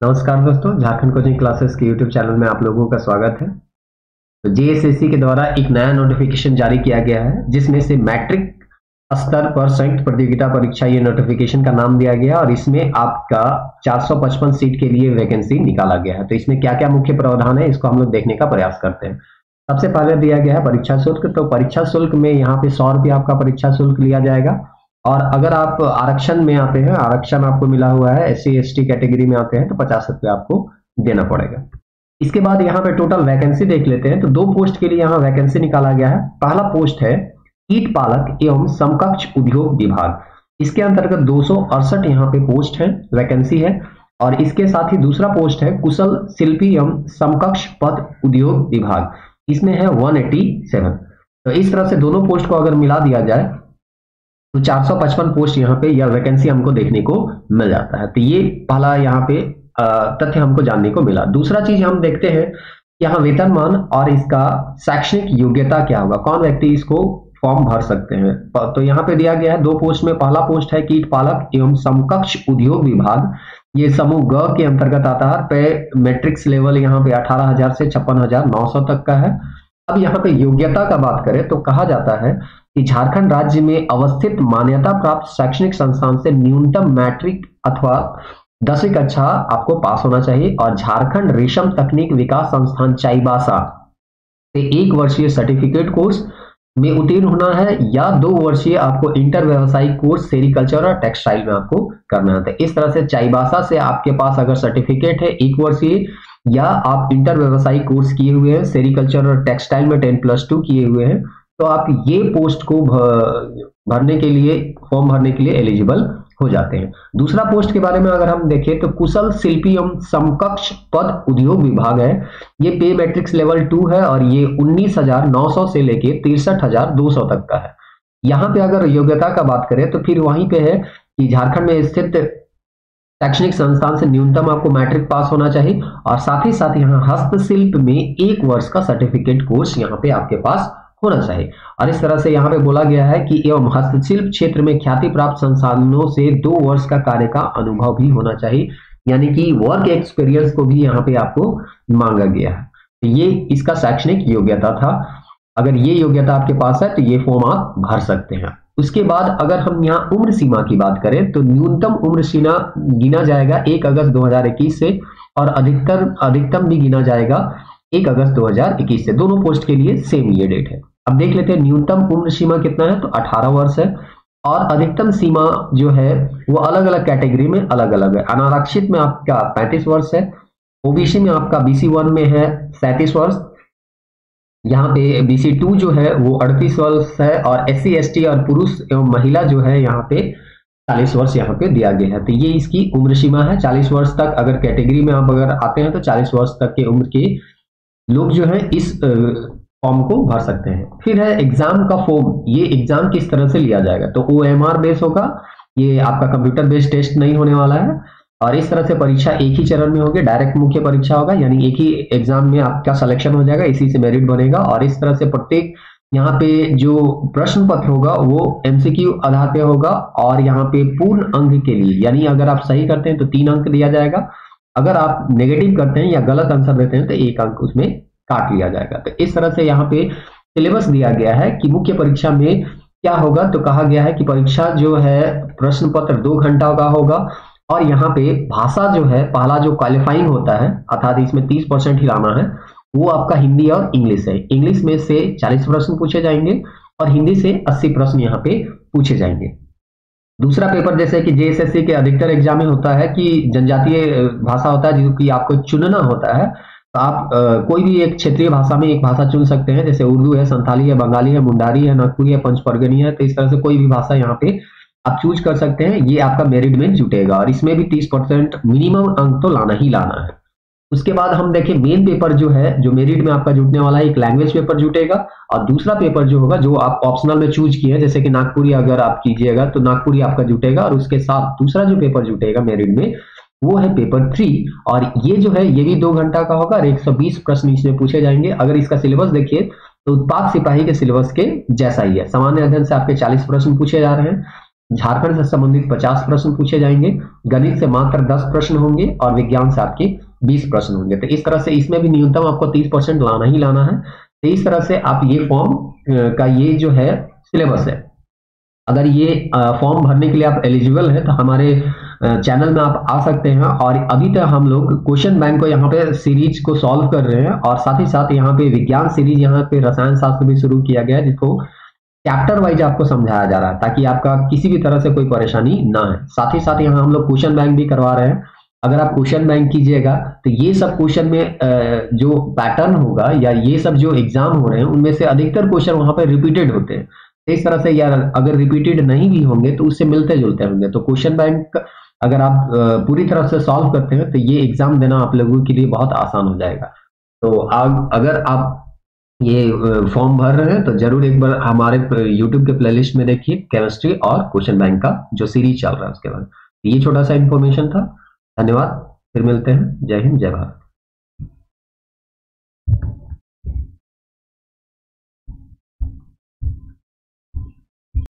नमस्कार दोस्तों, Jharkhand coaching classes के यूट्यूब चैनल में आप लोगों का स्वागत है। तो जेएसएससी के द्वारा एक नया नोटिफिकेशन जारी किया गया है, जिसमें से मैट्रिक स्तर पर संयुक्त प्रतियोगिता परीक्षा ये नोटिफिकेशन का नाम दिया गया और इसमें आपका 455 सीट के लिए वैकेंसी निकाला गया है। तो इसमें क्या क्या मुख्य प्रावधान है, इसको हम लोग देखने का प्रयास करते हैं। सबसे पहले दिया गया है परीक्षा शुल्क। तो परीक्षा शुल्क में यहाँ पे 100 रुपया आपका परीक्षा शुल्क लिया जाएगा। और अगर आप आरक्षण में आते हैं, आरक्षण आपको मिला हुआ है, एससी एसटी कैटेगरी में आते हैं, तो 50 रुपया आपको देना पड़ेगा। इसके बाद यहाँ पे टोटल वैकेंसी देख लेते हैं। तो 2 पोस्ट के लिए यहाँ वैकेंसी निकाला गया है। पहला पोस्ट है कीट पालक एवं समकक्ष उद्योग विभाग। इसके अंतर्गत 268 यहाँ पे पोस्ट है, वैकेंसी है। और इसके साथ ही दूसरा पोस्ट है कुशल शिल्पी एवं समकक्ष पद उद्योग विभाग, इसमें है 187। तो इस तरह से दोनों पोस्ट को अगर मिला दिया जाए तो 455 पोस्ट यहाँ पे या वैकेंसी हमको देखने को मिल जाता है। तो ये पहला यहाँ पे तथ्य हमको जानने को मिला। दूसरा चीज हम देखते हैं यहाँ वेतनमान और इसका शैक्षणिक योग्यता क्या होगा, कौन व्यक्ति इसको फॉर्म भर सकते हैं। तो यहाँ पे दिया गया है 2 पोस्ट में। पहला पोस्ट है कीट पालक एवं समकक्ष उद्योग विभाग, ये समूह ग के अंतर्गत आता है। पे मैट्रिक्स लेवल यहाँ पे 18,000 से 56,900 तक का है। अब यहाँ पे योग्यता का बात करें तो कहा जाता है कि झारखंड राज्य में अवस्थित मान्यता प्राप्त शैक्षणिक संस्थान से न्यूनतम मैट्रिक अथवा 10वीं कक्षा आपको पास होना चाहिए और झारखंड रेशम तकनीक विकास संस्थान चाईबासा से 1 वर्षीय सर्टिफिकेट कोर्स में उत्तीर्ण होना है या 2 वर्षीय आपको इंटर व्यवसायिक कोर्स सेरिकल्चर और टेक्सटाइल में आपको करना है। इस तरह से चाईबासा से आपके पास अगर सर्टिफिकेट है 1 वर्षीय या आप इंटर व्यवसायिक कोर्स किए हुए हैं, सेरिकल्चर और टेक्सटाइल में 10+2 किए हुए हैं, तो आप ये पोस्ट को भरने के लिए, फॉर्म भरने के लिए एलिजिबल हो जाते हैं। दूसरा पोस्ट के बारे में अगर हम देखें तो कुशल शिल्पी एवं समकक्ष पद उद्योग विभाग है। ये पे मैट्रिक्स लेवल 2 है और ये 19,900 से लेके 63,200 तक का है। यहाँ पे अगर योग्यता का बात करें तो फिर वहीं पे है कि झारखंड में स्थित शैक्षणिक संस्थान से न्यूनतम आपको मैट्रिक पास होना चाहिए और साथ ही साथ यहाँ हस्तशिल्प में 1 वर्ष का सर्टिफिकेट कोर्स यहाँ पे आपके पास होना चाहिए। और इस तरह से यहाँ पे बोला गया है कि एवं हस्तशिल्प क्षेत्र में ख्याति प्राप्त संसाधनों से 2 वर्ष का कार्य का अनुभव भी होना चाहिए, यानी कि वर्क एक्सपीरियंस को भी यहाँ पे आपको मांगा गया है। तो ये इसका शैक्षणिक योग्यता था। अगर ये योग्यता आपके पास है तो ये फॉर्म आप भर सकते हैं। उसके बाद अगर हम यहाँ उम्र सीमा की बात करें तो न्यूनतम उम्र सीमा गिना जाएगा 1 अगस्त 2021 से और अधिकतम भी गिना जाएगा 1 अगस्त 2021 से। दोनों पोस्ट के लिए सेम ये डेट है। अब देख लेते हैं न्यूनतम उम्र सीमा कितना है, तो 18 वर्ष है और अधिकतम सीमा जो है वो अलग अलग कैटेगरी में अलग अलग है। अनारक्षित में आपका 35 वर्ष है, ओबीसी में आपका BC1 में है 37 वर्ष, यहाँ पे BC2 जो है वो 38 वर्ष है और SC ST और पुरुष एवं महिला जो है यहाँ पे 40 वर्ष यहाँ पे दिया गया है। तो ये इसकी उम्र सीमा है। 40 वर्ष तक अगर कैटेगरी में आप अगर आते हैं तो 40 वर्ष तक के उम्र के लोग जो है इस फॉर्म को भर सकते हैं। फिर है एग्जाम का फॉर्म। ये एग्जाम किस तरह से लिया जाएगा, तो OMR बेस होगा, ये आपका कंप्यूटर बेस्ड टेस्ट नहीं होने वाला है। और इस तरह से परीक्षा एक ही चरण में होगी, डायरेक्ट मुख्य परीक्षा होगा, यानी एक ही एग्जाम में आपका सिलेक्शन हो जाएगा, इसी से मेरिट बनेगा। और इस तरह से प्रत्येक यहाँ पे जो प्रश्न पत्र होगा वो MCQ आधार पे होगा और यहाँ पे पूर्ण अंक के लिए, यानी अगर आप सही करते हैं तो 3 अंक दिया जाएगा, अगर आप नेगेटिव करते हैं या गलत आंसर देते हैं तो 1 अंक उसमें काट लिया जाएगा। तो इस तरह से यहाँ पे सिलेबस दिया गया है कि मुख्य परीक्षा में क्या होगा। तो कहा गया है कि परीक्षा जो है प्रश्न पत्र 2 घंटा का होगा और यहाँ पे भाषा जो है पहला जो क्वालिफाइंग होता है, अर्थात इसमें 30% ही लाना है, वो आपका हिंदी और इंग्लिश है। इंग्लिश में से 40 प्रश्न पूछे जाएंगे और हिंदी से 80 प्रश्न यहाँ पे पूछे जाएंगे। दूसरा पेपर जैसे कि जेएसएससी के अधिकतर एग्जाम में होता है कि जनजातीय भाषा होता है, जो कि आपको चुनना होता है। तो आप कोई भी एक क्षेत्रीय भाषा में एक भाषा चुन सकते हैं, जैसे उर्दू है, संथाली है, बंगाली है, मुंडारी है, नागपुरी है, पंचपरगनी है। तो इस तरह से कोई भी भाषा यहाँ पे आप चूज कर सकते हैं, ये आपका मेरिट में जुटेगा और इसमें भी 30% मिनिमम अंक तो लाना ही लाना है। उसके बाद हम देखें मेन पेपर जो है, जो मेरिट में आपका जुटने वाला है, एक लैंग्वेज पेपर जुटेगा और दूसरा पेपर जो होगा जो आप ऑप्शनल में चूज किए हैं, जैसे कि नागपुरी अगर आप कीजिएगा तो नागपुरी आपका जुटेगा। और उसके साथ दूसरा जो पेपर जुटेगा मेरिट में वो है पेपर 3 और ये जो है ये भी 2 घंटा का होगा और 120 प्रश्न इसमें पूछे जाएंगे। अगर इसका सिलेबस देखिए तो उत्पाद सिपाही के सिलेबस के जैसा ही है। सामान्य अध्ययन से आपके 40 प्रश्न पूछे जा रहे हैं झारखंड से संबंधित 50 प्रश्न पूछे जाएंगे, गणित से मात्र 10 प्रश्न होंगे और विज्ञान से आपके 20 प्रश्न होंगे। तो इस तरह से इसमें भी न्यूनतम आपको 30% लाना ही लाना है। तो इस तरह से आप ये फॉर्म का ये जो है सिलेबस है, अगर ये फॉर्म भरने के लिए आप एलिजिबल हैं तो हमारे चैनल में आप आ सकते हैं। और अभी तक हम लोग क्वेश्चन बैंक को यहाँ पे सीरीज को सॉल्व कर रहे हैं और साथ ही साथ यहाँ पे विज्ञान सीरीज, यहाँ पे रसायन शास्त्र भी शुरू किया गया है जिसको चैप्टर वाइज आपको समझाया जा रहा है ताकि आपका किसी भी तरह से कोई परेशानी ना है। साथ ही साथ यहाँ हम लोग क्वेश्चन बैंक भी करवा रहे हैं। अगर आप क्वेश्चन बैंक कीजिएगा तो ये सब क्वेश्चन में जो पैटर्न होगा या ये सब जो एग्जाम हो रहे हैं उनमें से अधिकतर क्वेश्चन वहां पर रिपीटेड होते हैं। इस तरह से यार अगर रिपीटेड नहीं भी होंगे तो उससे मिलते जुलते होंगे। तो क्वेश्चन बैंक अगर आप पूरी तरह से सॉल्व करते हैं तो ये एग्जाम देना आप लोगों के लिए बहुत आसान हो जाएगा। तो अगर आप ये फॉर्म भर रहे हैं तो जरूर एक बार हमारे यूट्यूब के प्लेलिस्ट में देखिए केमिस्ट्री और क्वेश्चन बैंक का जो सीरीज चल रहा है उसके बाद। ये छोटा सा इंफॉर्मेशन था। धन्यवाद, फिर मिलते हैं। जय हिंद, जय भारत।